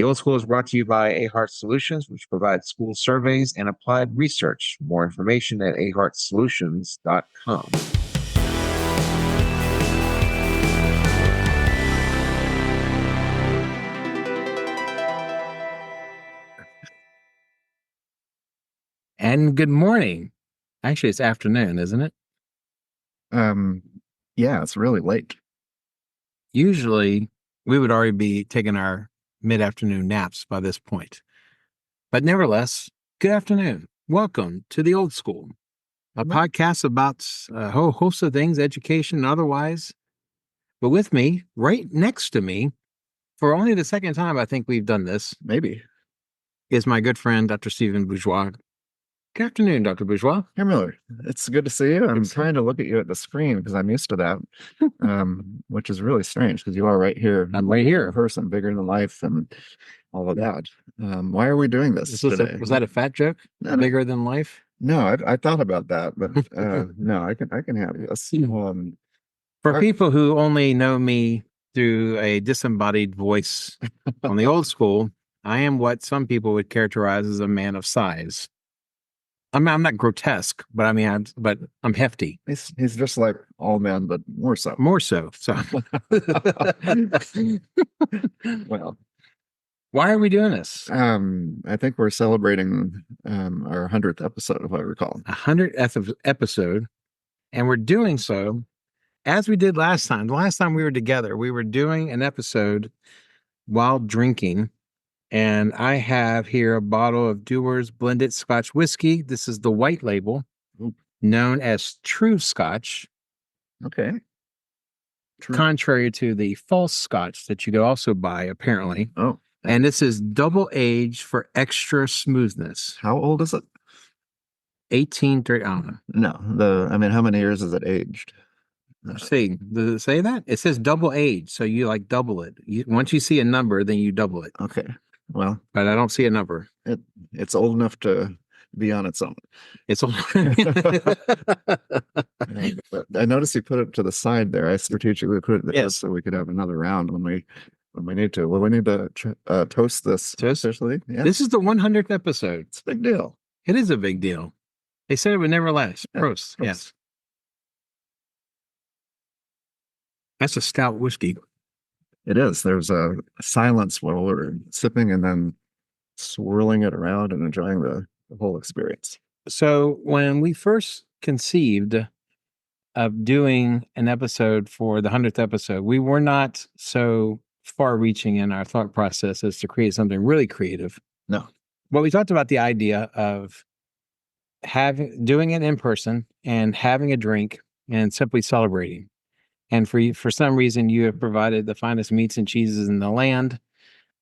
The Old School is brought to you by Ahart Solutions, which provides school surveys and applied research. More information at ahartsolutions.com. And good morning. Actually, it's afternoon, isn't it? Um, yeah, it's really late. Usually, we would already be taking our mid-afternoon naps by this point. But nevertheless, good afternoon. Welcome to The Old School, a podcast about a whole host of things, education and otherwise. But with me, right next to me, for only the second time I think we've done this, Maybe. is my good friend, Dr. Stephen Bourgeois. Good afternoon, Dr. Bourgeois. Hey, Miller, it's good to see you. I'm trying to look at you at the screen because I'm used to that, which is really strange because you are right here. I'm right here. A person bigger than life and all of that. Why are we doing this today? Was that a fat joke? No, Bigger than life? No, I thought about that, but no, I can have this. For people who only know me through a disembodied voice on The Old School, I am what some people would characterize as a man of size. I'm not grotesque, but I mean, I'm hefty. He's just like all men, but more so. More so. So, well, why are we doing this? I think we're celebrating our 100th episode, if I recall. 100th episode, and we're doing so as we did last time. The last time we were together, we were doing an episode while drinking. And I have here a bottle of Dewar's blended Scotch whiskey. This is the white label, known as True Scotch. Okay. True. Contrary to the false Scotch that you could also buy, apparently. Oh. And this is double aged for extra smoothness. How old is it? 1830. I don't know. No, how many years is it aged? See, does it say that? It says double age, so you like double it. Once you see a number, then you double it. Okay. Well, but I don't see a number. It's old enough to be on its own. It's old. But I noticed you put it to the side there. I strategically put it there so we could have another round when we need to. Well, we need to toast this. Toast? Officially. Yeah. This is the 100th episode. It's a big deal. It is a big deal. They said it would never last. Prost. Yes. That's a stout whiskey. It is. There's a silence while we're sipping and then swirling it around and enjoying the whole experience. So when we first conceived of doing an episode for the 100th episode, we were not so far-reaching in our thought process as to create something really creative. No. But we talked about the idea of doing it in person and having a drink and simply celebrating. And for some reason, you have provided the finest meats and cheeses in the land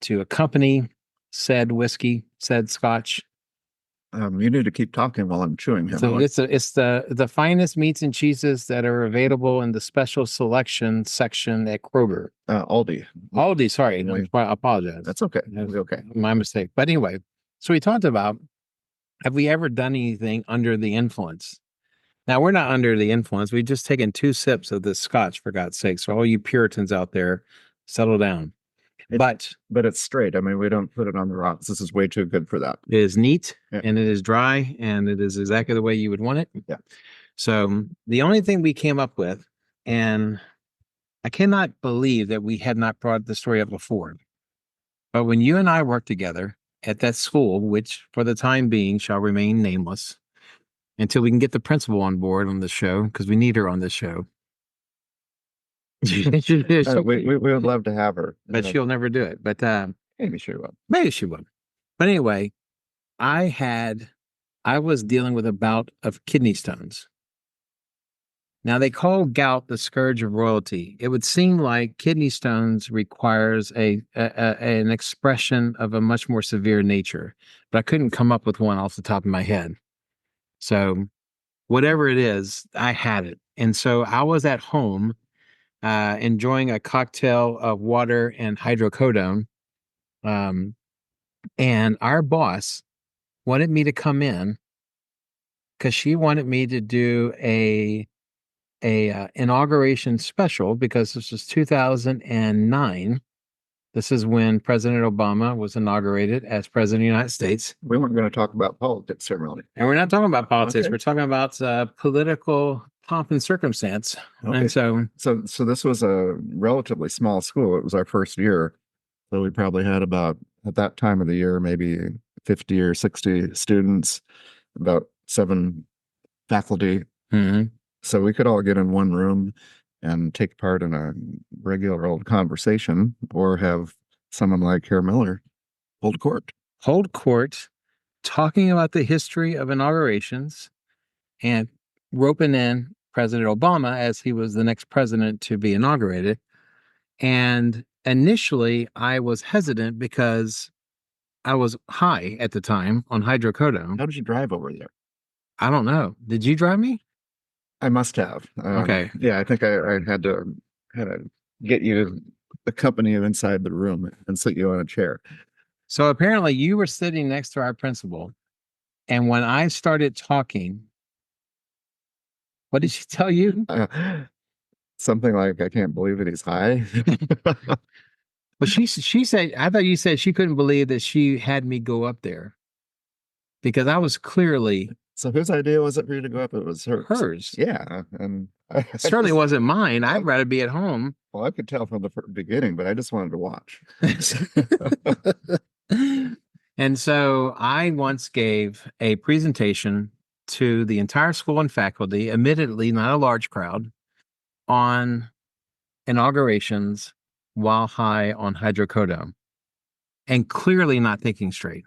to accompany said whiskey, said Scotch. You need to keep talking while I'm chewing. So it's the finest meats and cheeses that are available in the special selection section at Kroger. Aldi. Aldi, sorry. No, I apologize. That's okay. That's okay. My mistake. But anyway, so we talked about, have we ever done anything under the influence? Now, we're not under the influence. We've just taken 2 sips of this Scotch, for God's sake. So all you Puritans out there, settle down. But it's straight. We don't put it on the rocks. This is way too good for that. It is neat, and it is dry, and it is exactly the way you would want it. Yeah. So the only thing we came up with, and I cannot believe that we had not brought the story up before, but when you and I worked together at that school, which for the time being shall remain nameless, until we can get the principal on board on the show, because we need her on this show. We would love to have her. But she'll never do it. But maybe she will. Maybe she will. But anyway, I was dealing with a bout of kidney stones. Now, they call gout the scourge of royalty. It would seem like kidney stones requires an expression of a much more severe nature, but I couldn't come up with one off the top of my head. So whatever it is, I had it. And so I was at home enjoying a cocktail of water and hydrocodone. And our boss wanted me to come in because she wanted me to do a inauguration special, because this was 2009. This is when President Obama was inaugurated as president of the United States. We weren't going to talk about politics ceremony. And we're not talking about politics. Okay. We're talking about political pomp and circumstance. Okay. And So this was a relatively small school. It was our first year. So we probably had about, at that time of the year, maybe 50 or 60 students, about 7 faculty. mhm. So we could all get in one room and take part in a regular old conversation or have someone like Herr Miller hold court. Hold court, talking about the history of inaugurations and roping in President Obama as he was the next president to be inaugurated. And initially, I was hesitant because I was high at the time on hydrocodone. How did you drive over there? I don't know. Did you drive me? I must have. Okay. Yeah, I think I had to get you, accompany you inside the room and sit you on a chair. So apparently you were sitting next to our principal. And when I started talking, what did she tell you? Something like, I can't believe it, he's high. Well, she said, I thought you said she couldn't believe that she had me go up there because I was clearly So whose idea was it for you to go up? It was hers. Yeah, and I Certainly just, wasn't mine. I'd rather be at home. well, I could tell from the beginning, but I just wanted to watch. And so I once gave a presentation to the entire school and faculty, admittedly not a large crowd, on inaugurations while high on hydrocodone and clearly not thinking straight.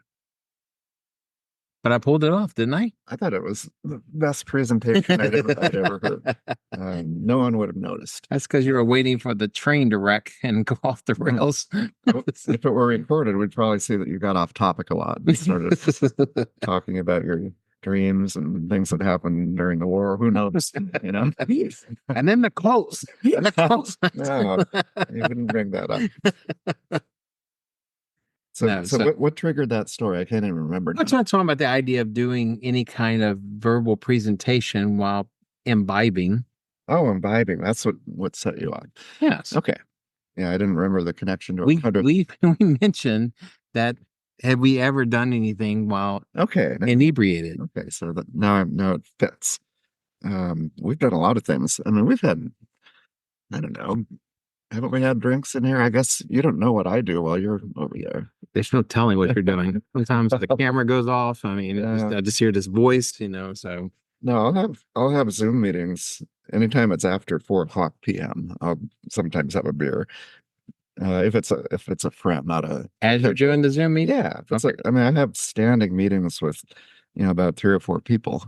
But I pulled it off, didn't I? I thought it was the best presentation I'd ever heard. No one would have noticed. That's because you were waiting for the train to wreck and go off the rails. If it were recorded, we'd probably see that you got off topic a lot and started talking about your dreams and things that happened during the war. Who knows? You know? And then the clothes. The clothes. No, you wouldn't bring that up. So, No, what triggered that story? I can't even remember. I'm not talking about the idea of doing any kind of verbal presentation while imbibing. Oh, imbibing. That's what set you on. Yes. Okay. Yeah, I didn't remember the connection to We mentioned that had we ever done anything while inebriated? Okay, so now it fits. We've done a lot of things. I mean, we've had, I don't know, haven't we had drinks in here? I guess you don't know what I do while you're over there. There's no telling what you're doing. Sometimes the camera goes off. I mean, I just hear this voice, so. No, I'll have Zoom meetings anytime it's after 4:00 p.m. I'll sometimes have a beer. If it's a friend, not a. As you're doing the Zoom meeting? Yeah. I mean, I have standing meetings with, about 3 or 4 people,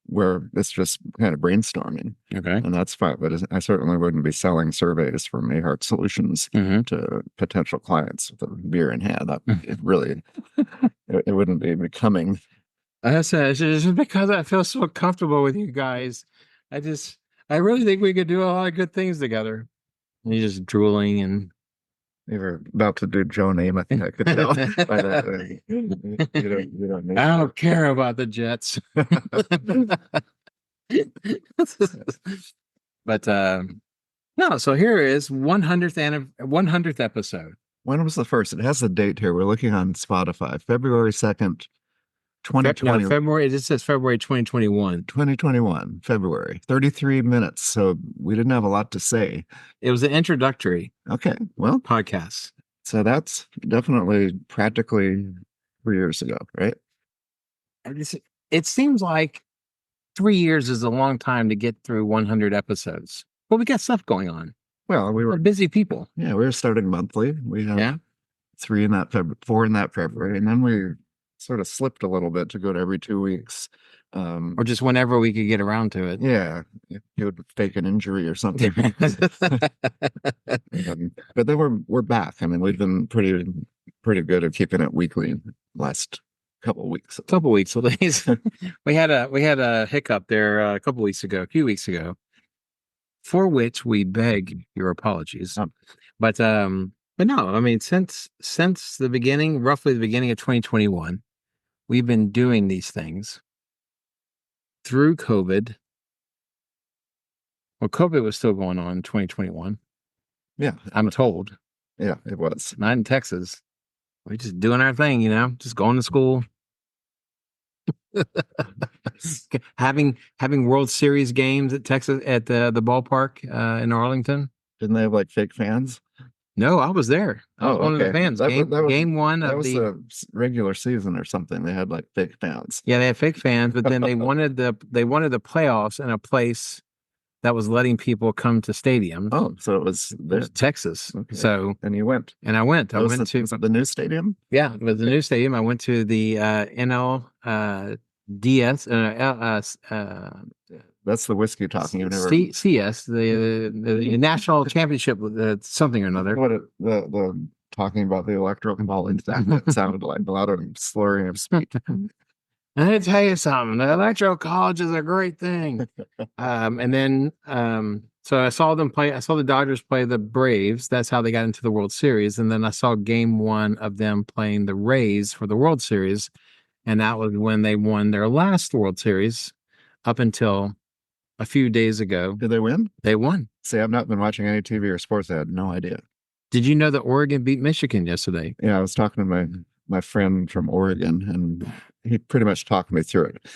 where it's just kind of brainstorming. Okay. And that's fine. But I certainly wouldn't be selling surveys from Mayhart Solutions to potential clients with a beer in hand. That it wouldn't be becoming. I said, it's just because I feel so comfortable with you guys. I really think we could do a lot of good things together. And you're just drooling and. You were about to do Joe Namath. I could tell by that. You don't need I don't care about the Jets. But no, so here is 100th episode. When was the first? It has the date here. We're looking on Spotify. February 2nd, 2020. February. It just says February 2021. 2021, February. 33 minutes. So we didn't have a lot to say. It was an introductory. Okay. Well, podcast. So that's definitely practically 3 years ago, right? It seems like 3 years is a long time to get through 100 episodes. But we got stuff going on. Well, we're busy people. Yeah, we were starting monthly. We have 4 in that February, and then we sort of slipped a little bit to go to every 2 weeks. Or just whenever we could get around to it. Yeah, you would fake an injury or something. But then we're back. I mean, we've been pretty good at keeping it weekly last couple of weeks. At least. we had a hiccup there a few weeks ago, for which we beg your apologies. But no, I mean, since the beginning, roughly the beginning of 2021, we've been doing these things through COVID. Well, COVID was still going on in 2021. Yeah. I'm told. Yeah, it was. Not in Texas. We're just doing our thing, just going to school, having World Series games at Texas at the ballpark in Arlington. Didn't they have like fake fans? No, I was there. I Oh, was one of the okay. fans. That was Game one that of was the a regular season or something. They had like fake fans. Yeah, they had fake fans, but then they wanted the playoffs in a place that was letting people come to stadiums. Oh, so it was It was Texas. okay. So, And you went. and I went. I That went to was it the new stadium? Yeah, it was the new stadium. I went to the NL DS That's the whiskey talking. You've never CS the National Championship something or another. what it, the talking about the electoral ball that sounded like a lot of slurring of speech. I had to tell you something. The electoral college is a great thing. And then so I saw them play. I saw the Dodgers play the Braves. That's how they got into the World Series. And then I saw game one of them playing the Rays for the World Series. And that was when they won their last World Series up until a few days ago. Did they win? They won. See, I've not been watching any TV or sports. I had no idea. Did you know that Oregon beat Michigan yesterday? Yeah, I was talking to my friend from Oregon, and he pretty much talked me through it.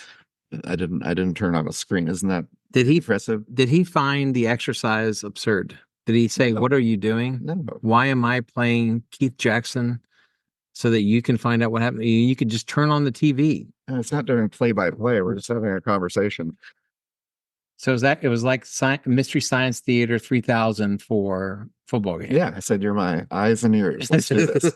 I didn't turn on the screen. Isn't that impressive? Did he find the exercise absurd? Did he say, No. "What are you doing? No. Why am I playing Keith Jackson so that you can find out what happened? You could just turn on the TV." And it's not doing play by play. We're just having a conversation. So it was like Mystery Science Theater 3000 for football games. Yeah, I said, you're my eyes and ears. Let's do this.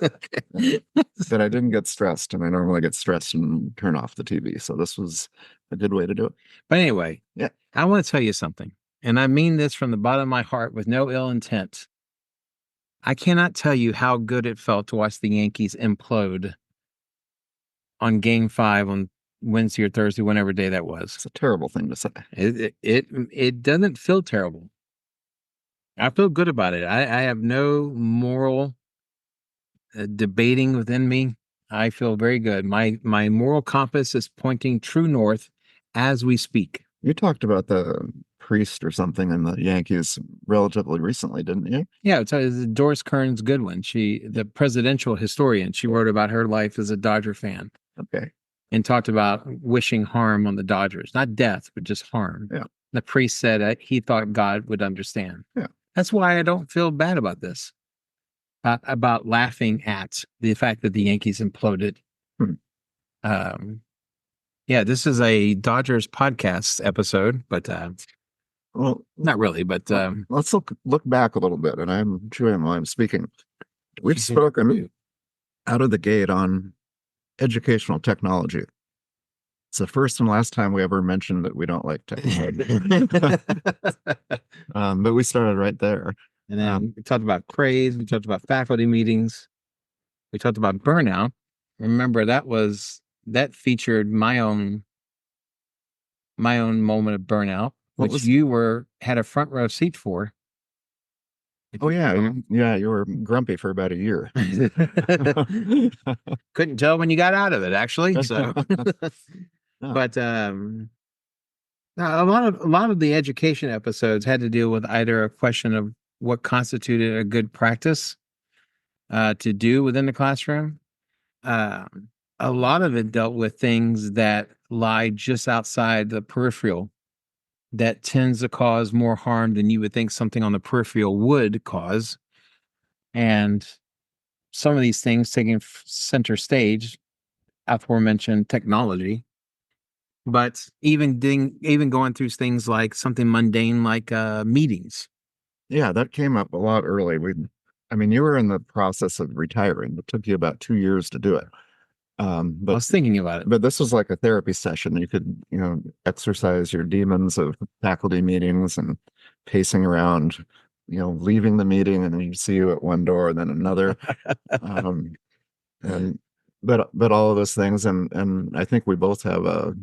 But I didn't get stressed, and I normally get stressed and turn off the TV. So this was a good way to do it. But anyway, yeah, I want to tell you something, and I mean this from the bottom of my heart with no ill intent. I cannot tell you how good it felt to watch the Yankees implode on Game 5 on Wednesday or Thursday, whenever day that was. It's a terrible thing to say. It doesn't feel terrible. I feel good about it. I have no moral debating within me. I feel very good. My moral compass is pointing true north as we speak. You talked about the priest or something in the Yankees relatively recently, didn't you? Yeah, it's Doris Kearns Goodwin. The presidential historian. She wrote about her life as a Dodger fan. Okay. And talked about wishing harm on the Dodgers, not death, but just harm. Yeah. The priest said he thought God would understand. Yeah. That's why I don't feel bad about this. About laughing at the fact that the Yankees imploded. Yeah, this is a Dodgers podcast episode, but well, not really. But let's look back a little bit, and I'm chewing while I'm speaking. We've spoken out of the gate on educational technology. It's the first and last time we ever mentioned that we don't like technology. But we started right there. And then we talked about craze. We talked about faculty meetings. We talked about burnout. Remember, that featured my own moment of burnout, which you had a front row seat for. Oh yeah, yeah. You were grumpy for about a year. Couldn't tell when you got out of it, actually. So, No. But a lot of the education episodes had to deal with either a question of what constituted a good practice to do within the classroom. A lot of it dealt with things that lie just outside the peripheral that tends to cause more harm than you would think something on the peripheral would cause. And some of these things taking center stage, aforementioned technology, but even going through things like something mundane like meetings. Yeah, that came up a lot early. I mean, you were in the process of retiring. It took you about 2 years to do it. But I was thinking about it. But this was like a therapy session. You could, exercise your demons of faculty meetings and pacing around, leaving the meeting, and then you see you at one door and then another. And but all of those things, and I think we both have a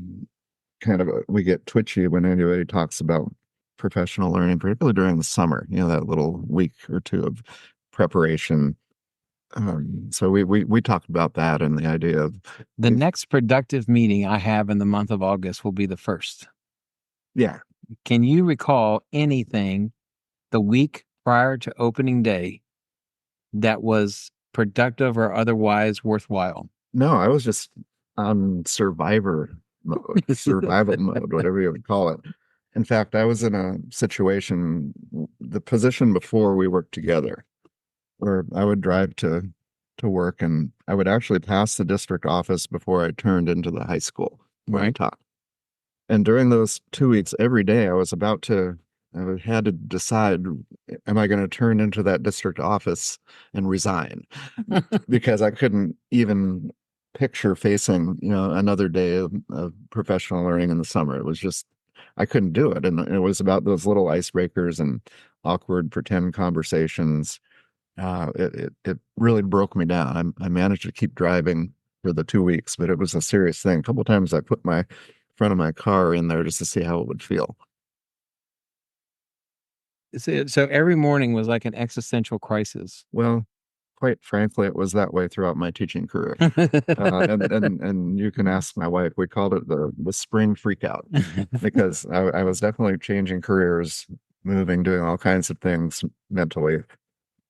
kind of we get twitchy when anybody talks about professional learning, particularly during the summer, that little week or two of preparation. So we talked about that and the idea of the next productive meeting I have in the month of August will be the first. Yeah. Can you recall anything the week prior to opening day that was productive or otherwise worthwhile? No, I was just on survival mode, whatever you would call it. In fact, I was in a situation, the position before we worked together, where I would drive to work and I would actually pass the district office before I turned into the high school where I Right. taught. And during those 2 weeks, every day I had to decide, am I going to turn into that district office and resign? Because I couldn't even picture facing, another day of professional learning in the summer. It was just, I couldn't do it. And it was about those little icebreakers and awkward pretend conversations. It really broke me down. I managed to keep driving for the 2 weeks, but it was a serious thing. A couple of times I put my front of my car in there just to see how it would feel. So every morning was like an existential crisis. Well, quite frankly, it was that way throughout my teaching career. And you can ask my wife. We called it the spring freakout because I was definitely changing careers, moving, doing all kinds of things mentally.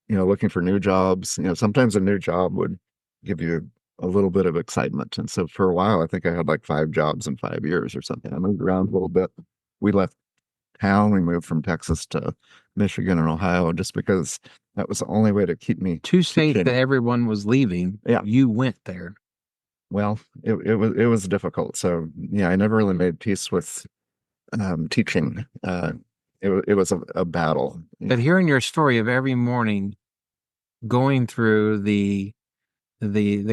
Looking for new jobs. Sometimes a new job would give you a little bit of excitement. And so for a while, I think I had like 5 jobs in 5 years or something. I moved around a little bit. We left town. We moved from Texas to Michigan and Ohio just because that was the only way to keep me Two states that teaching. everyone was leaving. Yeah. You went there. Well, it was difficult. So yeah, I never really made peace with teaching. It was a battle. But hearing your story of every morning going through the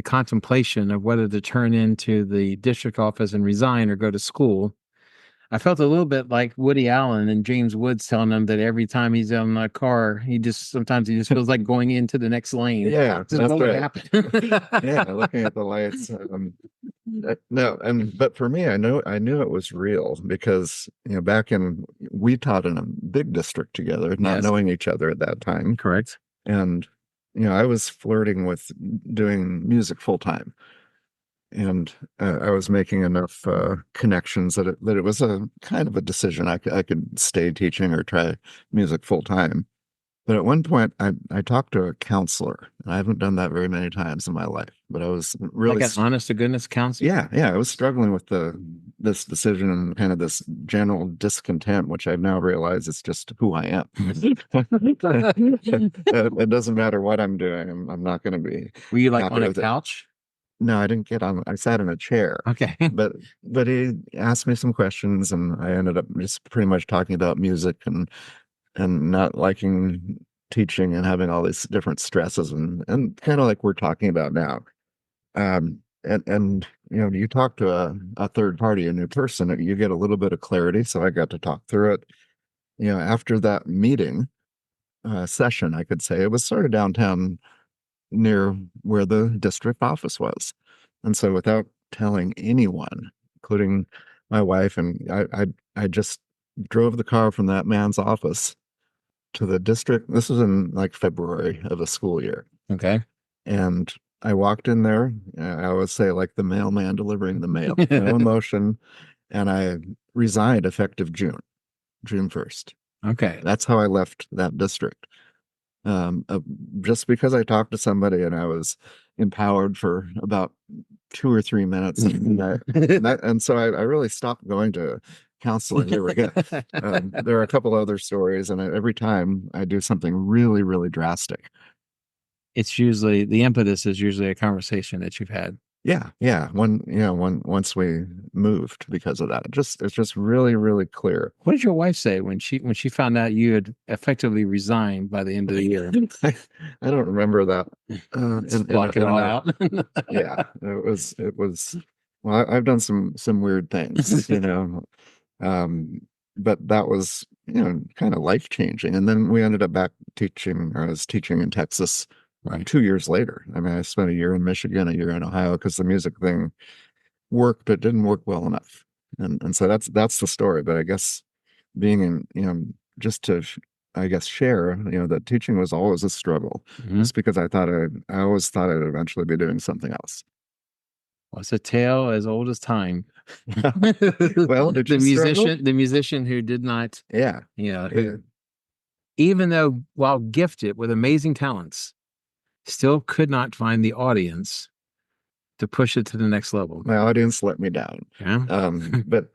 contemplation of whether to turn into the district office and resign or go to school, I felt a little bit like Woody Allen and James Woods telling him that every time he's in a car, sometimes he just feels like going into the next lane. Yeah, Just that's what would right. happen? Yeah, looking at the lights. No, but for me, I knew it was real because back in we taught in a big district together, not Yes, knowing each other at that time, correct. and I was flirting with doing music full time, and I was making enough connections that it was a kind of a decision. I could stay teaching or try music full time. But at one point, I talked to a counselor, and I haven't done that very many times in my life. But I was Like really, an honest to goodness counselor. yeah, I was struggling with this decision and kind of this general discontent, which I've now realized is just who I am. It doesn't matter what I'm doing. I'm not going to be Were you like happy on a with it. couch? No, I didn't get on. I sat in a chair, Okay. but he asked me some questions, and I ended up just pretty much talking about music and not liking teaching and having all these different stresses and kind of like we're talking about now. And you talk to a third party, a new person, you get a little bit of clarity. So I got to talk through it. After that meeting session, I could say it was sort of downtown near where the district office was. And so without telling anyone, including my wife, and I just drove the car from that man's office to the district. This was in like February of the school year. Okay. And I walked in there. I always say, like the mailman delivering the mail, no emotion. And I resigned effective June 1st. Okay. That's how I left that district. Um, uh, just because I talked to somebody and I was empowered for about 2 or 3 minutes. And so I really stopped going to counseling. There we go. There are a couple other stories, and every time I do something really, really drastic. It's usually the impetus is usually a conversation that you've had. Yeah. Once we moved because of that, it's just really, really clear. What did your wife say when she found out you had effectively resigned by the end of the year? I don't remember that. Just block it all out. Yeah, it was. Well, I've done some weird things, but that was kind of life changing. And then we ended up back teaching. Or I was teaching in Texas. Right. 2 years later. I mean, I spent a year in Michigan, a year in Ohio because the music thing worked, but didn't work well enough. And so that's the story. But I guess being in, just to, I guess, share, that teaching was always a struggle, just because I always thought I'd eventually be doing something else. Well, it's a tale as old as time. Well, did you struggle? The musician who did not, Yeah. who, even though while gifted with amazing talents, still could not find the audience to push it to the next level. My audience let me down. Yeah. But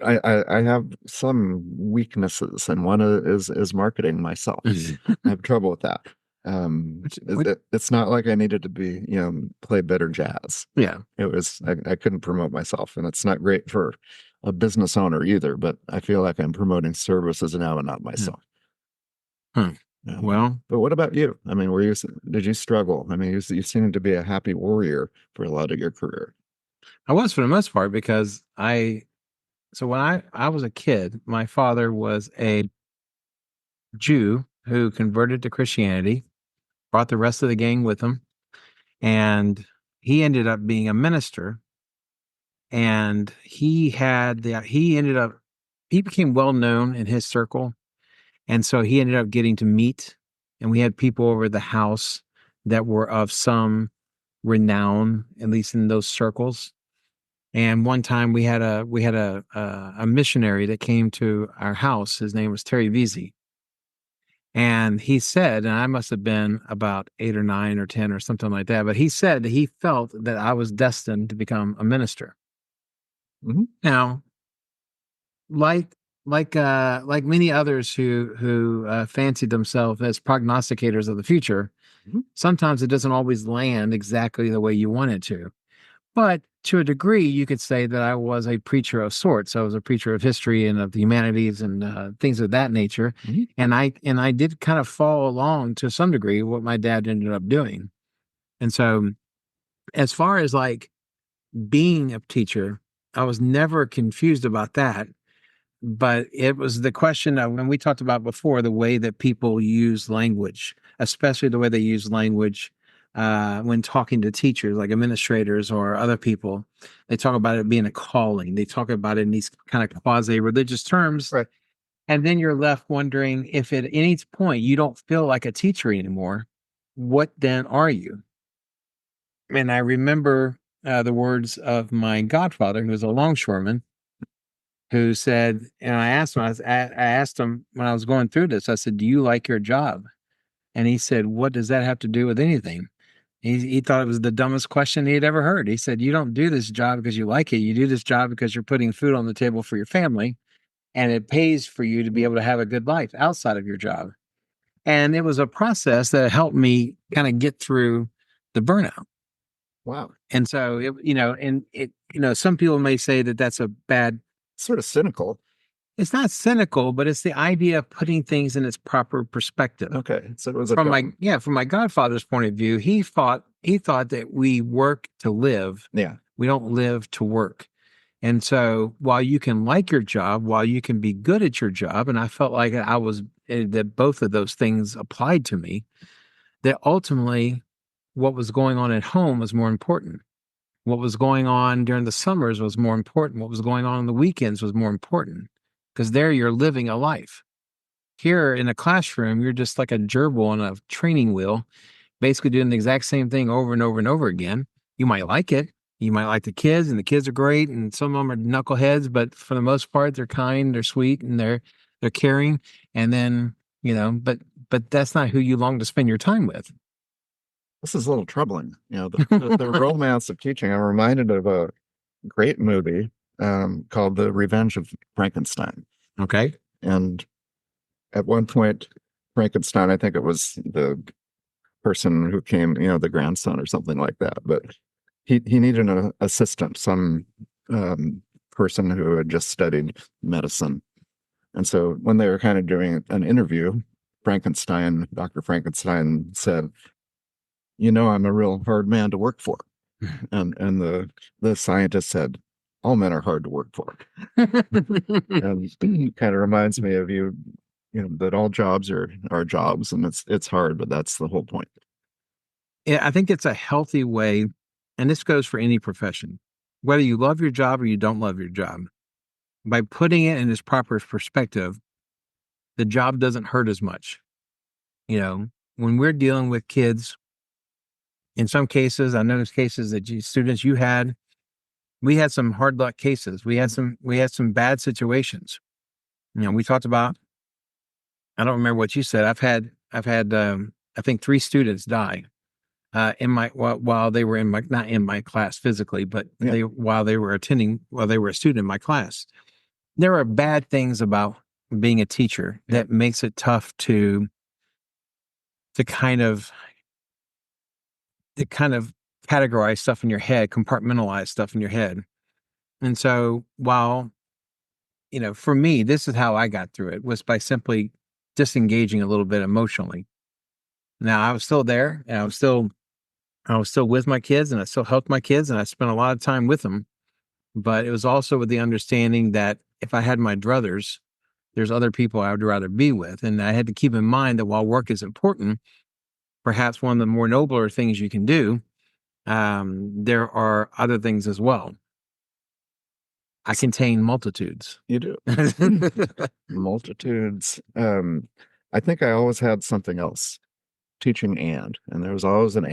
I have some weaknesses, and one is marketing myself. I have trouble with that. Which, It's not like I needed to be, play better jazz. yeah. It was I couldn't promote myself, and it's not great for a business owner either. But I feel like I'm promoting services now and not Yeah. myself. Huh. Well, But what about you? I mean, did you struggle? I mean, you seem to be a happy warrior for a lot of your career. I was for the most part because so when I was a kid, my father was a Jew who converted to Christianity, brought the rest of the gang with him, and he ended up being a minister. And he became well known in his circle, and so he ended up getting to meet, and we had people over the house that were of some renown, at least in those circles. And one time we had a missionary that came to our house. His name was Terry Veazey. And he said, and I must have been about 8 or 9 or 10 or something like that, but he said that he felt that I was destined to become a minister. Mhm. Now, like like many others who fancied themselves as prognosticators of the future, Mhm. sometimes it doesn't always land exactly the way you want it to. But to a degree, you could say that I was a preacher of sorts. I was a preacher of history and of the humanities and things of that nature. Mhm. And I did kind of follow along to some degree what my dad ended up doing. And so, as far as like being a teacher, I was never confused about that. But it was the question of when we talked about before the way that people use language, especially the way they use language when talking to teachers, like administrators or other people. They talk about it being a calling. They talk about it in these kind of quasi-religious terms, Right. and then you're left wondering if at any point you don't feel like a teacher anymore, what then are you? And I remember the words of my godfather, who was a longshoreman, who said, and I asked him when I was going through this, I said, "Do you like your job?" And he said, "What does that have to do with anything?" He thought it was the dumbest question he had ever heard. He said, "You don't do this job because you like it. You do this job because you're putting food on the table for your family, and it pays for you to be able to have a good life outside of your job." And it was a process that helped me kind of get through the burnout. Wow. And so, some people may say that that's a bad. Sort of cynical. It's not cynical, but it's the idea of putting things in its proper perspective. Okay. So it was a dumb. From my godfather's point of view, he thought that we work to live. Yeah. We don't live to work. And so while you can like your job, while you can be good at your job, and I felt like that both of those things applied to me, that ultimately what was going on at home was more important. What was going on during the summers was more important. What was going on the weekends was more important because there you're living a life. Here in a classroom, you're just like a gerbil on a training wheel, basically doing the exact same thing over and over and over again. You might like it. You might like the kids, and the kids are great, and some of them are knuckleheads, but for the most part, they're kind, they're sweet, and they're caring. And then, but that's not who you long to spend your time with. This is a little troubling. The romance of teaching. I'm reminded of a great movie called The Revenge of Frankenstein. Okay. And at one point, Frankenstein, I think it was the person who came, the grandson or something like that, but he needed an assistant, some person who had just studied medicine. And so when they were kind of doing an interview, Dr. Frankenstein said, I'm a real hard man to work for. And the scientist said, all men are hard to work for. And it kind of reminds me of that all jobs are jobs, and it's hard, but that's the whole point. Yeah, I think it's a healthy way, and this goes for any profession, whether you love your job or you don't love your job. By putting it in its proper perspective, the job doesn't hurt as much. When we're dealing with kids, in some cases, I know there's cases that students you had, we had some hard luck cases. We had some bad situations. We talked about. I don't remember what you said. I've had I think 3 students die in my while they were in my not in my class physically, but Yeah. while they were a student in my class. There are bad things about being a teacher Yeah. that makes it tough to kind of to kind of categorize stuff in your head, compartmentalize stuff in your head. And so while, for me, this is how I got through it was by simply disengaging a little bit emotionally. Now I was still there and I was still with my kids and I still helped my kids and I spent a lot of time with them. But it was also with the understanding that if I had my druthers, there's other people I would rather be with. And I had to keep in mind that while work is important, perhaps one of the more nobler things you can do, there are other things as well. I contain multitudes. You do. Multitudes. I think I always had something else teaching and there was always an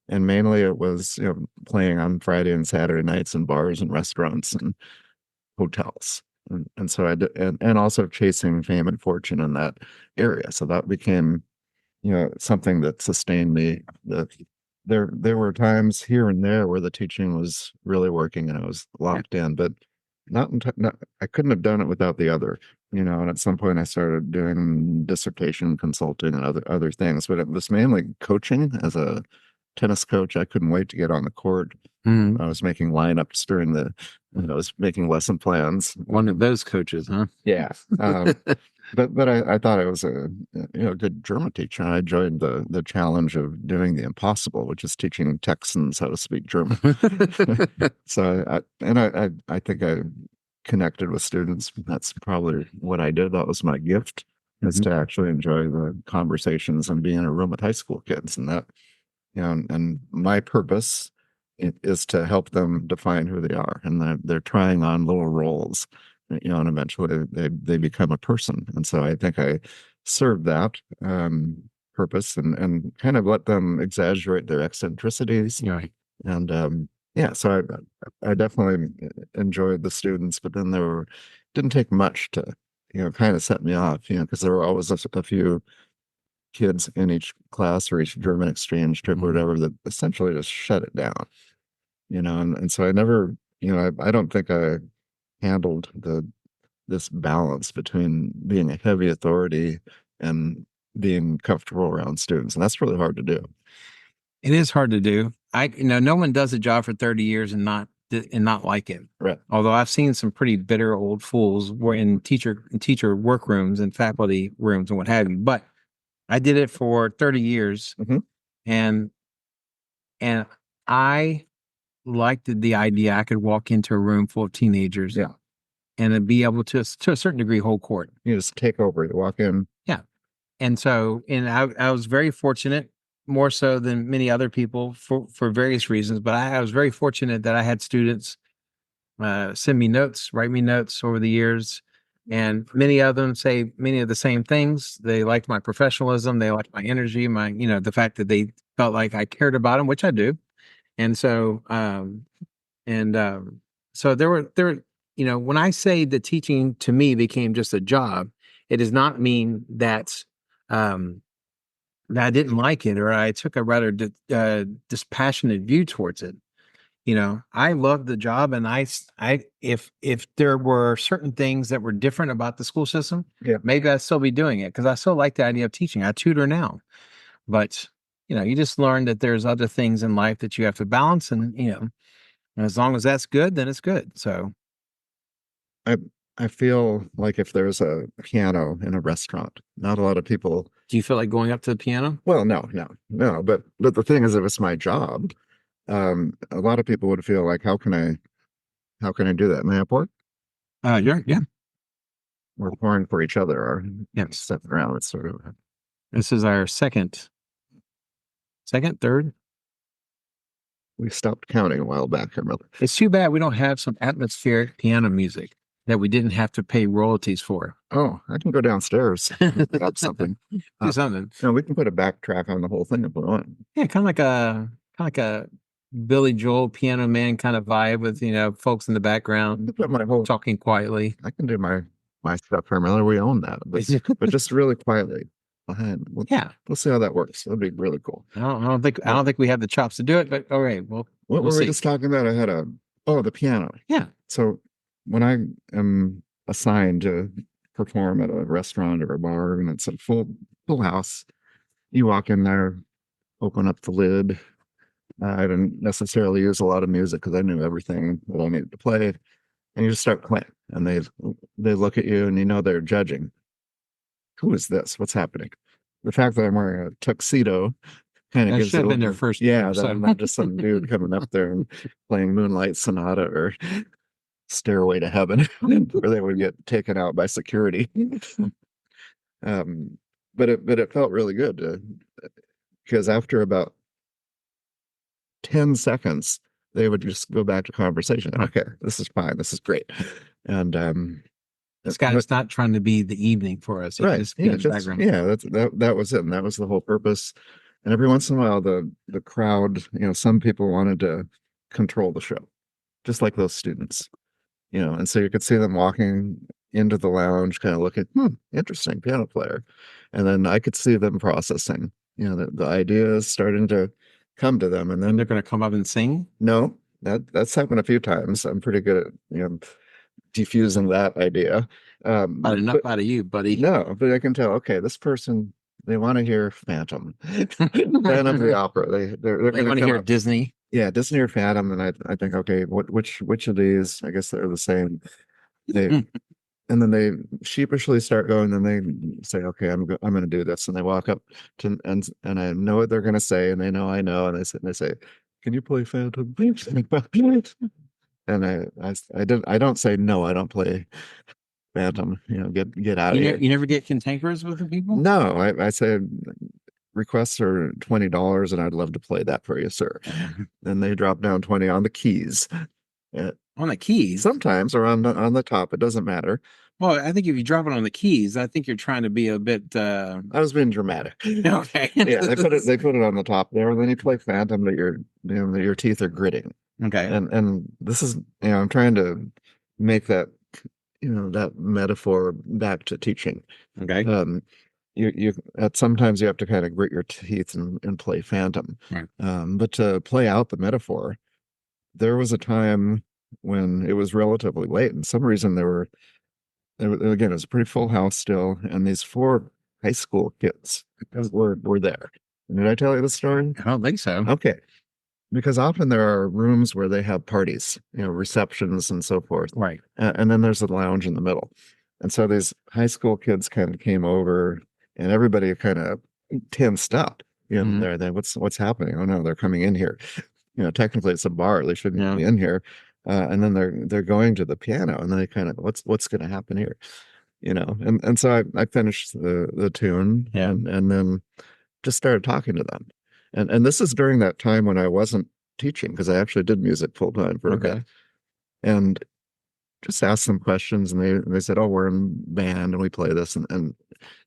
and mainly it was playing on Friday and Saturday nights in bars and restaurants and hotels. And so I did, and also chasing fame and fortune in that area. So that became, something that sustained me. There were times here and there where the teaching was really working and I was locked in, but not I couldn't have done it without the other, and at some point I started doing dissertation consulting and other things, but it was mainly coaching as a tennis coach. I couldn't wait to get on the court. Mm, I was making lineups during I was making lesson plans. one of those coaches, huh? Yeah. But I thought I was a good German teacher. I enjoyed the challenge of doing the impossible, which is teaching Texans how to speak German. So I think I connected with students. That's probably what I did. That was my gift, is Mhm. to actually enjoy the conversations and be in a room with high school kids. And that, and my purpose is to help them define who they are. And they're trying on little roles, and eventually they become a person. And so I think I served that purpose and kind of let them exaggerate their eccentricities. Right. And yeah, so I definitely enjoyed the students, but then didn't take much to, kind of set me off, because there were always a few kids in each class or each German exchange trip or Mhm. whatever that essentially just shut it down, and so I never, I don't think I handled this balance between being a heavy authority and being comfortable around students. And that's really hard to do. It is hard to do. No one does a job for 30 years and not like it. Right. Although I've seen some pretty bitter old fools were in teacher workrooms and faculty rooms and what have you. But I did it for 30 years Hmm. and and I liked the idea I could walk into a room full of teenagers Yeah. and then be able to a certain degree hold court. You just take over, you walk in. Yeah. And so, and I was very fortunate, more so than many other people for various reasons, but I was very fortunate that I had students send me notes, write me notes over the years. And many of them say many of the same things. They liked my professionalism. They liked my energy, the fact that they felt like I cared about them, which I do. And so, and so when I say that teaching to me became just a job, it does not mean um, that I didn't like it or I took a rather dispassionate view towards it. I loved the job, and if there were certain things that were different about the school system, Yeah. maybe I'd still be doing it because I still like the idea of teaching. I tutor now, but you just learn that there's other things in life that you have to balance, and as long as that's good, then it's good. So, I I feel like if there's a piano in a restaurant, not a lot of people. do you feel like going up to the piano? Well, no. But the thing is, if it's my job, a lot of people would feel like, how can I do that? May I pour? Yeah, We're pouring for each other or yes. stepping around. It's sort of, This is our third. we stopped counting a while back. I remember. It's too bad we don't have some atmospheric piano music that we didn't have to pay royalties for. Oh, I can go downstairs and pick up something. Do something. No, we can put a backtrack on the whole thing if we want. Yeah, kind of like a Billy Joel piano man kind of vibe with folks in the I background can put my whole. talking quietly. I can do my stuff, Carmela. We own that, but just really quietly. behind. Yeah. We'll see how that works. That'd be really cool. I But don't think we have the chops to do it, but all right, what we'll were we see. just talking about? I had the piano. Yeah. So when I am assigned to perform at a restaurant or a bar and it's a full house, you walk in there, open up the lid. I didn't necessarily use a lot of music because I knew everything that I needed to play, and you just start playing. And they look at you, and you know they're judging. Who is this? What's happening? The fact that I'm wearing a tuxedo kind of That gives should it have a been their little, first yeah, move. that So I'm not just some dude coming up there and playing Moonlight Sonata or Stairway to Heaven, where they would get taken out by security. um, but it felt really good because after about 10 seconds, they would just go back to conversation. Okay, this is fine. This is great. And this guy's not trying to be the evening for us. He right, just be yeah, in the just background. yeah, that was it. And that was the whole purpose. And every once in a while, the crowd, some people wanted to control the show, just like those students, and so you could see them walking into the lounge, kind of looking, interesting piano player. And then I could see them processing, the ideas starting to come to them. And And they're then, going to come up and sing. no, that's happened a few times. I'm pretty good at, diffusing that idea. Not enough But out of you, buddy. no, but I can tell, okay, this person, they want to hear Phantom, Phantom of the Opera. They're They going want to to come hear up. Disney. Yeah, Disney or Phantom. And I think, okay, which of these? I guess they're the same. They and then they sheepishly start going, and they say, okay, I'm going to do this. And they walk up to, and I know what they're going to say, and they know I know, and they say, can you play Phantom? And I don't say no, I don't play Phantom. Get out of here. You never get cantankerous with the people. No, I said requests are $20, and I'd love to play that for you, sir. And they drop down 20 on the keys. On the keys. Sometimes or on the top, it doesn't matter. Well, I think if you drop it on the keys, I think you're trying to be a bit I was being dramatic. okay. Yeah, they put it on the top there, and then you play Phantom that your teeth are gritting. Okay. And this is, I'm trying to make that, that metaphor back to teaching. Okay. You at sometimes you have to kind of grit your teeth and play Phantom. Right. But to play out the metaphor, there was a time when it was relatively late, and some reason again, it was a pretty full house still, and these four high school kids were there. Did I tell you the story? I don't think so. Okay. Because often there are rooms where they have parties, receptions and so forth. Right. And then there's a lounge in the middle. And so these high school kids kind of came over, and everybody kind of tensed up. What's happening? Oh no, they're coming in here. Technically it's a bar. They shouldn't be in here. And then they're going to the piano, and then they kind of what's going to happen here? And so I finished the tune, and then just started talking to them. And this is during that time when I wasn't teaching, because I actually did music full time for a bit. And just asked some questions, and they said, "Oh, we're in band and we play this and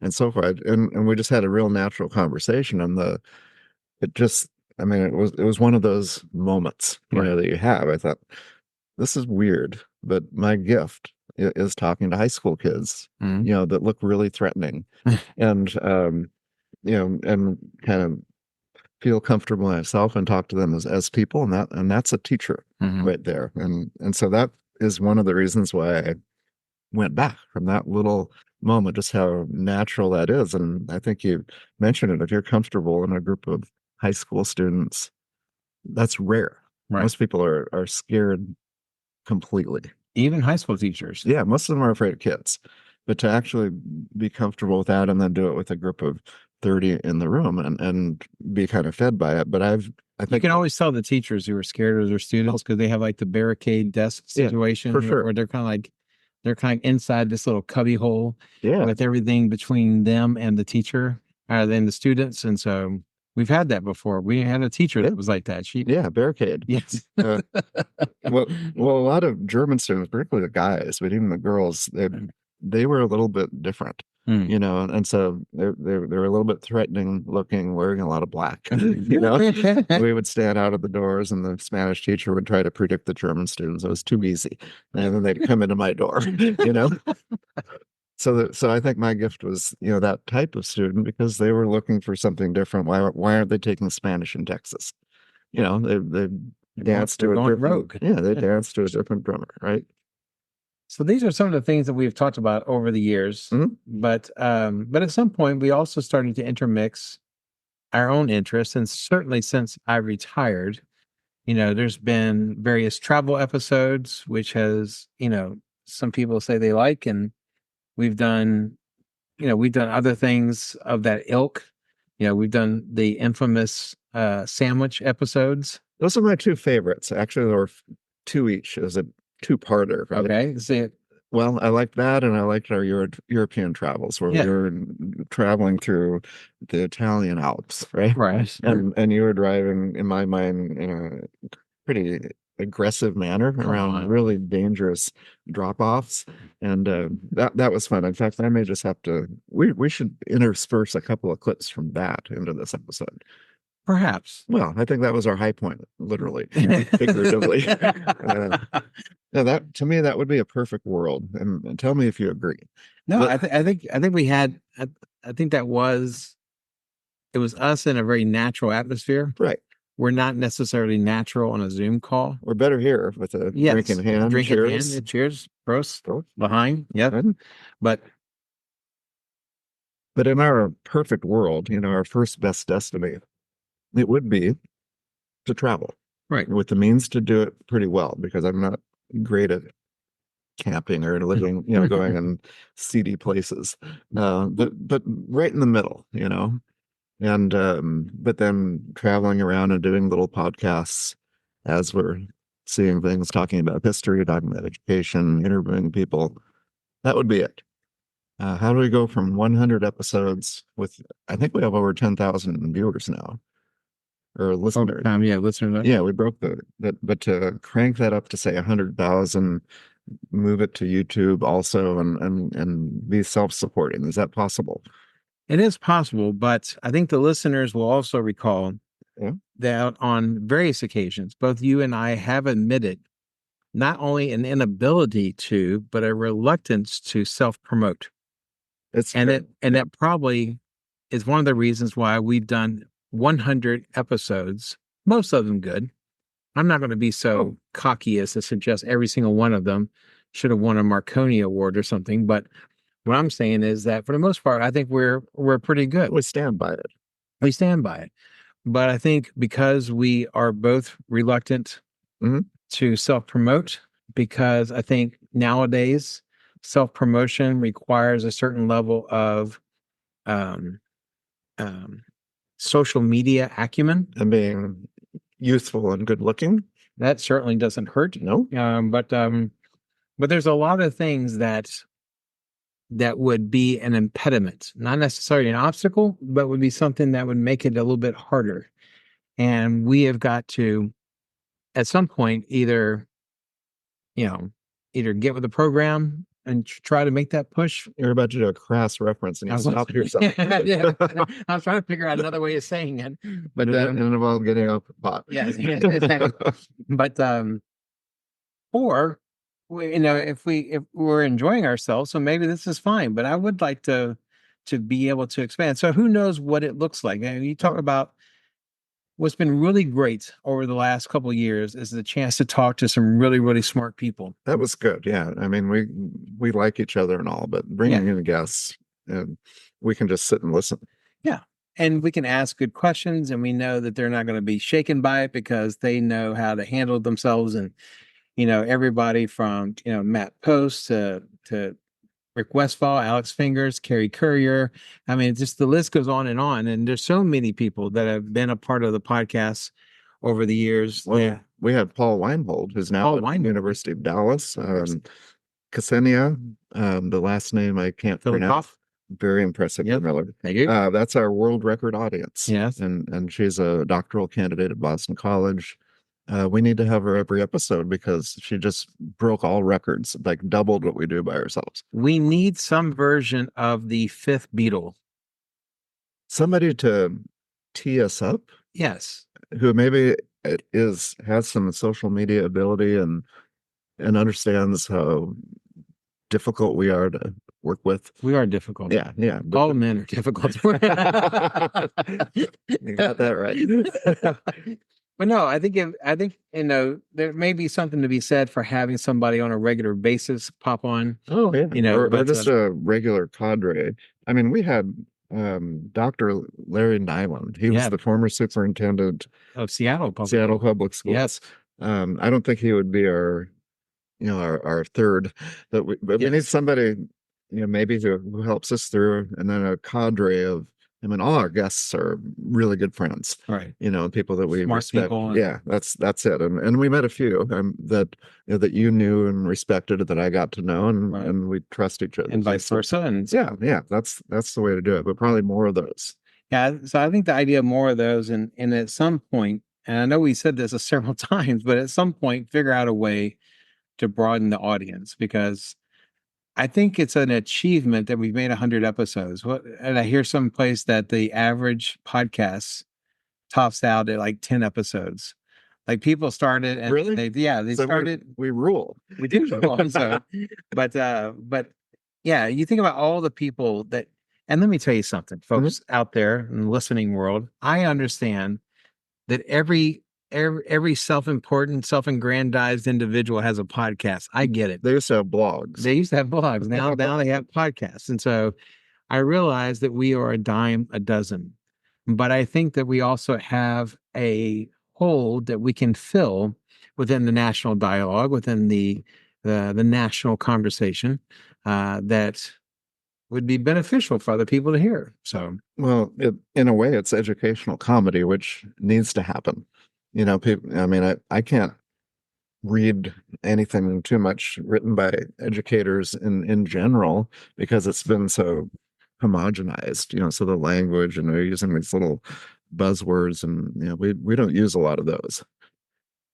so forth." And we just had a real natural conversation. And it was one of those moments, that you have. I thought, this is weird, but my gift is talking to high school kids, that look really threatening, and and kind of feel comfortable myself and talk to them as people, and that's a teacher right there. And so that is one of the reasons why I went back from that little moment, just how natural that is. And I think you mentioned it. If you're comfortable in a group of high school students, that's rare. Right. Most people are scared completely. Even high school teachers. Yeah, most of them are afraid of kids. But to actually be comfortable with that and then do it with a group of 30 in the room and be kind of fed by it. But I think you can always tell the teachers who are scared of their students because they have like the barricade desk situation, for sure, where they're kind of inside this little cubby hole, yeah, with everything between them and the teacher, then the students. And so we've had that before. We had a teacher that was like that. Barricade. Yes. Well, a lot of German students, particularly the guys, but even the girls, they were a little bit different. And so they're a little bit threatening looking, wearing a lot of black. We would stand out of the doors, and the Spanish teacher would try to predict the German students. It was too easy, and then they'd come into my door. So I think my gift was, that type of student because they were looking for something different. Why aren't they taking Spanish in Texas? They dance They're to a going different, rogue. yeah, they Yeah. dance to a different drummer, right? So these are some of the things that we've talked about over the years, Mhm. but at some point we also started to intermix our own interests, and certainly since I retired, there's been various travel episodes, which has, some people say they like, and we've done, we've done other things of that ilk. We've done the infamous sandwich episodes. Those are my two favorites. Actually, there were two each. It was a two-parter, right? Okay, see, Well, I liked that, and I liked our European travels where we yeah, were traveling through the Italian Alps, right? right. And you were driving, in my mind, in a pretty aggressive manner Come around on. really dangerous drop-offs, and that was fun. In fact, I may just have to. We should intersperse a couple of clips from that into this episode. Perhaps. Well, I think that was our high point, literally, figuratively. Now that to me, that would be a perfect world. And tell me if you agree. No, But I think we had. I think that was it was us in a very natural atmosphere. right, We're not necessarily natural on a Zoom call. we're better here with a drink in Yes, hand. drink in hand. Cheers. Cheers, pros, Both. behind. Yep. Good. But But in our perfect world, our first best destiny, it would be to travel right. with the means to do it pretty well because I'm not great at camping or living, going in seedy places. But right in the middle. And but then traveling around and doing little podcasts as we're seeing things, talking about history, talking about education, interviewing people. That would be it. How do we go from 100 episodes with, I think we have over 10,000 viewers now, or Over listeners. time, yeah, listener. Yeah, we broke that, but to crank that up to say 100,000, move it to YouTube also, and be self-supporting. Is that possible? It is possible, but I think the listeners will also recall Yeah, that on various occasions, both you and I have admitted not only an inability to, but a reluctance to self promote. it's And true. that probably is one of the reasons why we've done 100 episodes, most of them good. I'm not going to be Oh, so cocky as to suggest every single one of them should have won a Marconi award or something, but what I'm saying is that for the most part, I think we're pretty good. we stand by it. We stand by it. But I think because we are both reluctant Mhm. to self promote, because I think nowadays self promotion requires a certain level of um, um, social media acumen. And being youthful and good looking. That certainly doesn't hurt. No, But there's a lot of things that would be an impediment, not necessarily an obstacle, but would be something that would make it a little bit harder. And we have got to, at some point, you know, either get with the program and try to make that push. you're about to do a crass reference and I you was, stop yourself. yeah, I was trying to figure out another way of saying it, but And it involved getting off the pot. yeah, exactly. But or if we're enjoying ourselves, so maybe this is fine. But I would like to be able to expand. So who knows what it looks like? And you talk about what's been really great over the last couple of years is the chance to talk to some really, really smart people. That was good. Yeah. I mean, we like each other and all, but Yeah. bringing in guests and we can just sit and listen. Yeah. And we can ask good questions, and we know that they're not going to be shaken by it because they know how to handle themselves. And, everybody from, Matt Post to Rick Westfall, Alex Fingers, Carrie Courier. I mean, just the list goes on and on. And there's so many people that have been a part of the podcast over the years. Well, Yeah. we had Paul Weinhold, who's now Paul at Weinberg. University of Dallas. Ksenia, the last name I can't pronounce. Filikoff. Very impressive, Yep. Miller. Thank you. That's our world record audience. Yes. And she's a doctoral candidate at Boston College. We need to have her every episode because she just broke all records, like doubled what we do by ourselves. We need some version of the fifth Beatle. Somebody to tee us up, Yes. who maybe has some social media ability and understands how difficult we are to work with. We are difficult. Yeah, yeah. All men are difficult. You got that right. But no, I think there may be something to be said for having somebody on a regular basis pop on. Oh yeah, or But just a regular cadre. I mean, we had Dr. Larry Nyland. He was yeah, the former superintendent, of Seattle Public. Seattle Public Schools. Yes, I don't think he would be our, our third, but we need yes, somebody, maybe who helps us through, and then a cadre of, I mean, all our guests are really good friends, right. people that we Smart respect. people. Yeah, that's it. And we met a few that that you knew and respected, that I got to know, Right. and we trust each other. And vice versa. And Yeah, that's the way to do it. But probably more of those. yeah, so I think the idea of more of those, and at some point, and I know we said this several times, but at some point, figure out a way to broaden the audience, because I think it's an achievement that we've made 100 episodes. And I hear someplace that the average podcast tops out at like 10 episodes. Like people started and Really? they So started. we rule. We do so, but yeah, you think about all the people that, and let me tell you something, folks out there in the listening world. I understand that every self-important, self-aggrandized individual has a podcast. I get it. They used to have blogs. They used to have blogs. Now they have podcasts. And so I realize that we are a dime a dozen. But I think that we also have a hole that we can fill within the national dialogue, within the national conversation, that would be beneficial for other people to hear. So, Well, in a way, it's educational comedy, which needs to happen. People, I mean, I can't read anything too much written by educators in general, because it's been so homogenized, so the language, and they're using these little buzzwords, and we don't use a lot of those.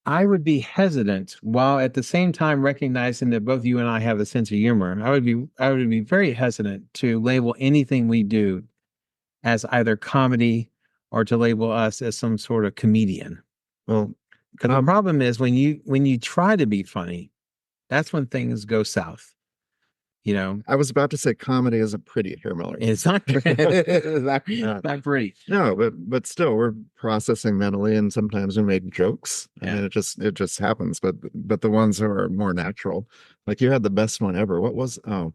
I would be hesitant, while at the same time recognizing that both you and I have a sense of humor. I would be very hesitant to label anything we do as either comedy or to label us as some sort of comedian. Well, Because the problem is when you try to be funny, that's when things go south. I was about to say comedy isn't pretty here, Miller. It's not, it's not pretty. No, but still, we're processing mentally, and sometimes we make jokes. I Yeah. mean, it just happens. But the ones that are more natural, like you had the best one ever. What was? Oh,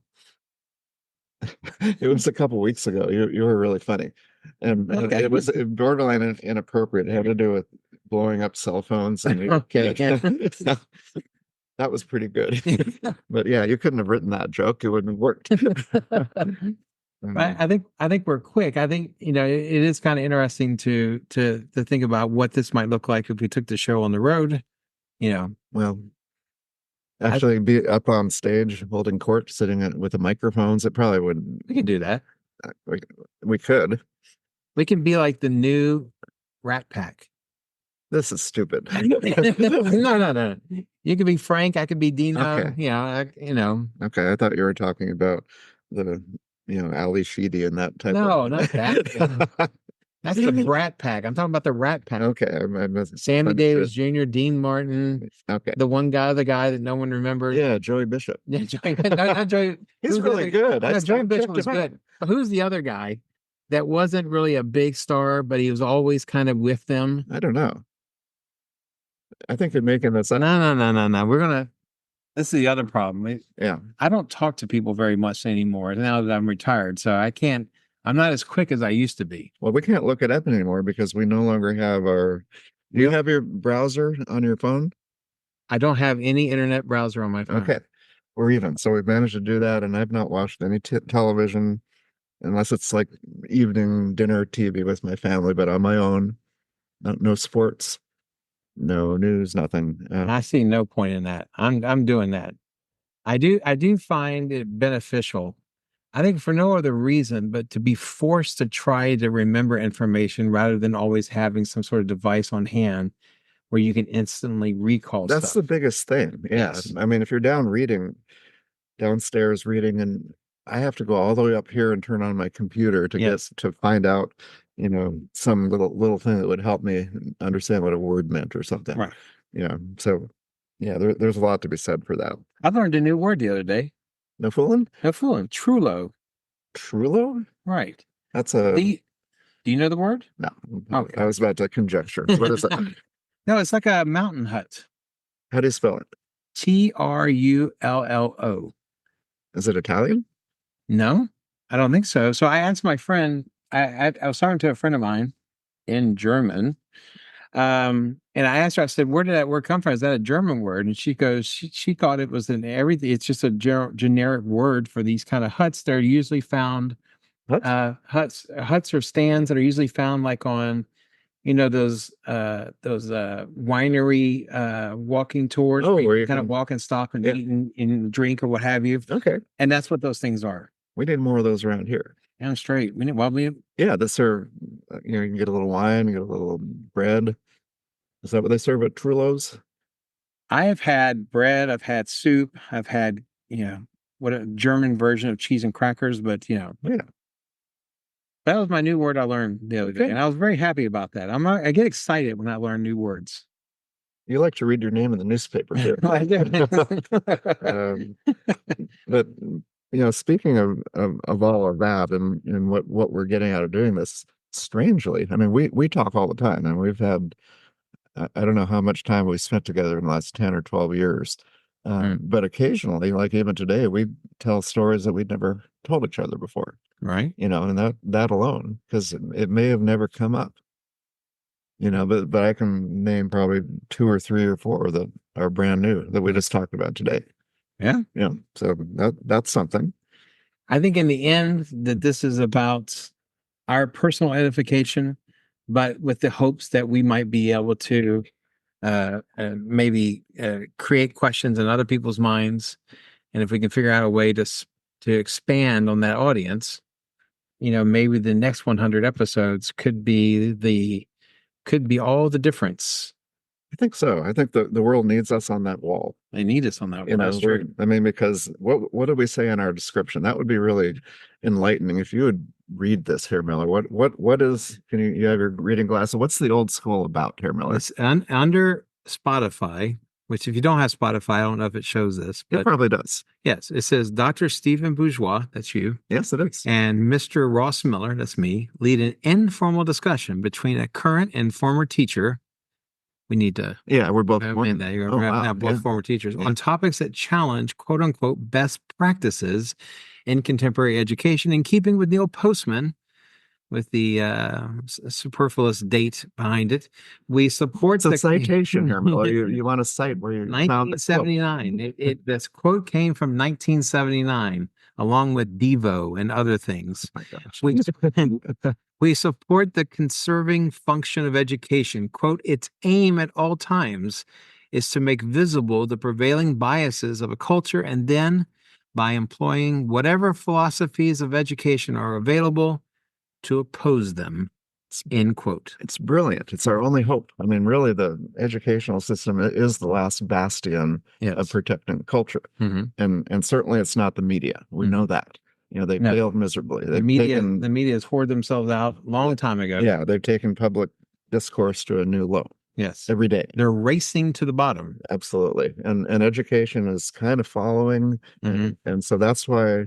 it was a couple weeks ago. You were really funny, and Okay. it was borderline inappropriate. It had to do with blowing up cell phones. And Okay. that was pretty good. But yeah, you couldn't have written that joke. It wouldn't have worked. But I think we're quick. I think it is kind of interesting to think about what this might look like if we took the show on the road. Well, actually, be up on stage holding court, sitting with the microphones. It probably wouldn't. We can do that. We could. We can be like the new Rat Pack. This is stupid. No. You could be Frank. I could be Dino. Okay. Okay, I thought you were talking about the, Ali Sheedy and that type. No, of... not that. That's the Brat Pack. I'm talking about the Rat Pack. Okay, Sammy Davis Jr., Dean Martin. Okay, the guy that no one remembers. Yeah, Joey Bishop. Yeah, not Joey. He's really good. No, Joey Bishop was good. But who's the other guy that wasn't really a big star, but he was always kind of with them? I don't know. I think you're making this up. No. This is the other problem. Yeah. I don't talk to people very much anymore now that I'm retired. So I'm not as quick as I used to be. Well, we can't look it up anymore because we no longer have do you have your browser on your phone? I don't have any internet browser on my phone. Okay. We're even. So we've managed to do that. And I've not watched any television unless it's like evening dinner TV with my family, but on my own. No sports. No news, nothing. I see no point in that. I'm doing that. I do find it beneficial. I think for no other reason, but to be forced to try to remember information rather than always having some sort of device on hand where you can instantly recall That's stuff. the biggest thing. Yeah. Yes. I mean, if you're downstairs reading, and I have to go all the way up here and turn on my computer to Yes. get to find out, some little thing that would help me understand what a word meant or something. Right. So yeah, there's a lot to be said for that. I learned a new word the other day. No fooling? No fooling. Trullo. Trullo? Right. That's a The, do you know the word? no. I Okay. was about to conjecture. What is that? No, it's like a mountain hut. How do you spell it? Trullo. Is it Italian? No, I don't think so. So I asked my friend, I was talking to a friend of mine in German. And I asked her, I said, where did that word come from? Is that a German word? And she goes, she thought it was an everything. It's just a generic word for these kind of huts. They're usually found, What? huts or stands that are usually found like on, you know, those winery, walking tours Oh, where you where can you kind of can, walk and stop and yeah. eat and drink or what have you. Okay. And that's what those things are. We need more of those around here. Down straight. We Yeah, they serve, you can get a little wine, you get a little bread. Is that what they serve at Trullo's? I have had bread, I've had soup, I've had, you know, what a German version of cheese and crackers, but you know, Yeah. that was my new word I learned the other day, Okay. and I was very happy about that. I get excited when I learn new words. You like to read your name in the newspaper too. I do. Um, but speaking of all of that and what we're getting out of doing this, strangely, I mean, we talk all the time, and we've had I don't know how much time we spent together in the last 10 or 12 years. Mm, But occasionally, like even today, we tell stories that we'd never told each other before, right? and that alone, because it may have never come up, but I can name probably two or three or four that are brand new that we just talked about today. Yeah. So that's something. I think in the end that this is about our personal edification, but with the hopes that we might be able to maybe create questions in other people's minds. And if we can figure out a way to expand on that audience, you know, maybe the next 100 episodes could be all the difference. I think so. I think the world needs us on that wall. They need us on that one. That's true. I mean, because what did we say in our description? That would be really enlightening if you would read this here, Miller. What is? Can you have your reading glasses? What's the old school about here, Miller? It's under Spotify, which if you don't have Spotify, I don't know if it shows this, It but probably does. yes, it says Dr. Stephen Bourgeois, that's you, Yes, it is. and Mr. Ross Miller, that's me, lead an informal discussion between a current and former teacher. We need to Yeah, we're both amend one. that. You're Oh gonna wow, have both yeah, former teachers yeah. on topics that challenge quote unquote best practices in contemporary education in keeping with Neil Postman with the superfluous date behind it. We support It's a the citation here, Miller. You want a site where you found the quote? 1979. This quote came from 1979, along with Devo and other things. Oh my gosh. We we support the conserving function of education. Quote, its aim at all times is to make visible the prevailing biases of a culture and then, by employing whatever philosophies of education are available, to oppose them. End quote. It's brilliant. It's our only hope. I mean, really, the educational system is the last bastion of Yes. protecting culture, Mm-hmm. and certainly it's not the media. We know that. They No, failed miserably. They've taken, the media has hoarded themselves out a long time ago. yeah, they've taken public discourse to a new low Yes. every day. They're racing to the bottom. Absolutely, and education is kind of following, Mm-hmm. and so that's why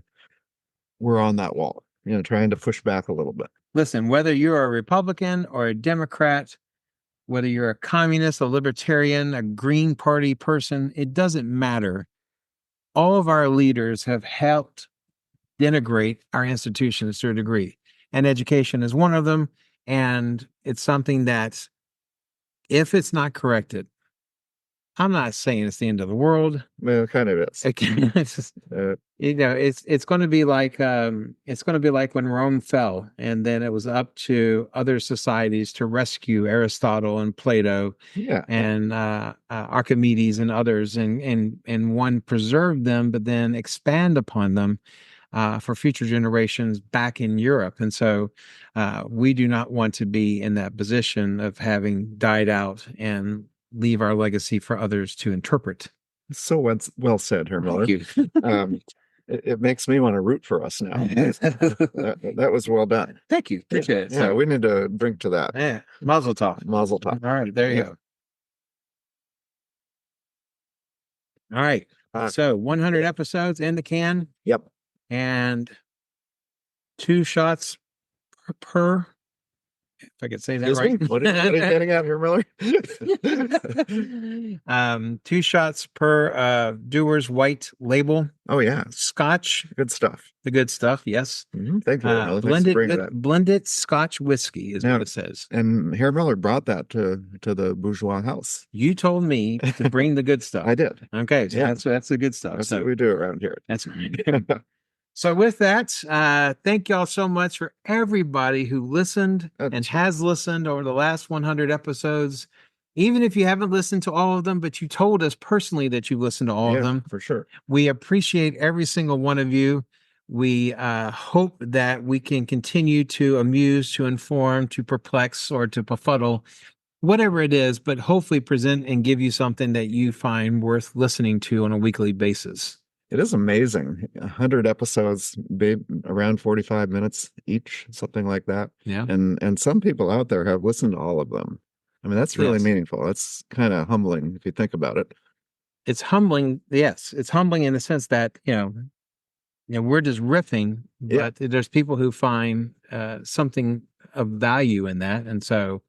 we're on that wall. Trying to push back a little bit. Listen, whether you're a Republican or a Democrat, whether you're a communist, a libertarian, a Green Party person, it doesn't matter. All of our leaders have helped denigrate our institutions to a degree, and education is one of them. And it's something that, if it's not corrected, I'm not saying it's the end of the world. Well, it kind of is. It's just, Uh, it's going to be like when Rome fell, and then it was up to other societies to rescue Aristotle and Plato yeah, and Archimedes and others, and one preserve them, but then expand upon them for future generations back in Europe. And so we do not want to be in that position of having died out and leave our legacy for others to interpret. so well said, Herr Miller. Thank you. It makes me want to root for us now. That was well done. Thank you. Appreciate it. Yeah, So, we need to drink to that. yeah, Mazel tov. Mazel tov. All right, there you Yeah. go. All right. So 100 episodes in the can Yep. and 2 shots per, if I could say that Excuse me? right. What are you getting at here, Miller? 2 shots per Dewar's White label. Oh, yeah. Scotch, Good stuff. the good stuff. Yes. Thank you, Miller. Thanks for bringing that. Blended Scotch whiskey is Now, what it says. and Herr Miller brought that to the bourgeois house. You told me to bring the good stuff. I did. Okay, so Yeah. that's the good stuff. That's So what we do around here. that's so with that, thank y'all so much for everybody who listened and has listened over the last 100 episodes. Even if you haven't listened to all of them, but you told us personally that you listened to all of them, for sure. we appreciate every single one of you. We hope that we can continue to amuse, to inform, to perplex, or to befuddle, whatever it is, but hopefully present and give you something that you find worth listening to on a weekly basis. It is amazing. 100 episodes, around 45 minutes each, something like that. Yeah. And some people out there have listened to all of them. I mean, that's really meaningful. That's kind of humbling if you think about it. It's humbling. Yes, it's humbling in the sense that, we're just riffing, but there's people who find something of value in that. And so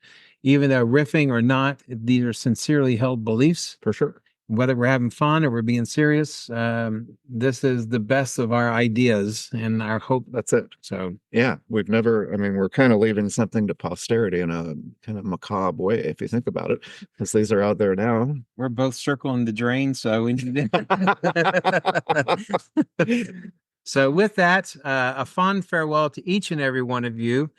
even though riffing or not, these are sincerely held beliefs. For sure. Whether we're having fun or we're being serious, this is the best of our ideas and our hope. That's it. So, yeah, we're kind of leaving something to posterity in a kind of macabre way, if you think about it, because these are out there now. We're both circling the drain. So, so with that, a fond farewell to each and every one of you.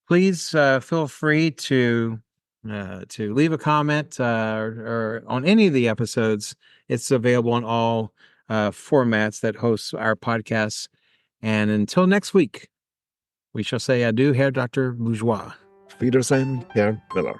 Please feel free to leave a comment or on any of the episodes. It's available on all formats that hosts our podcasts. And until next week, we shall say adieu, Herr Dr. Bourgeois. Wiedersehen, Herr Miller.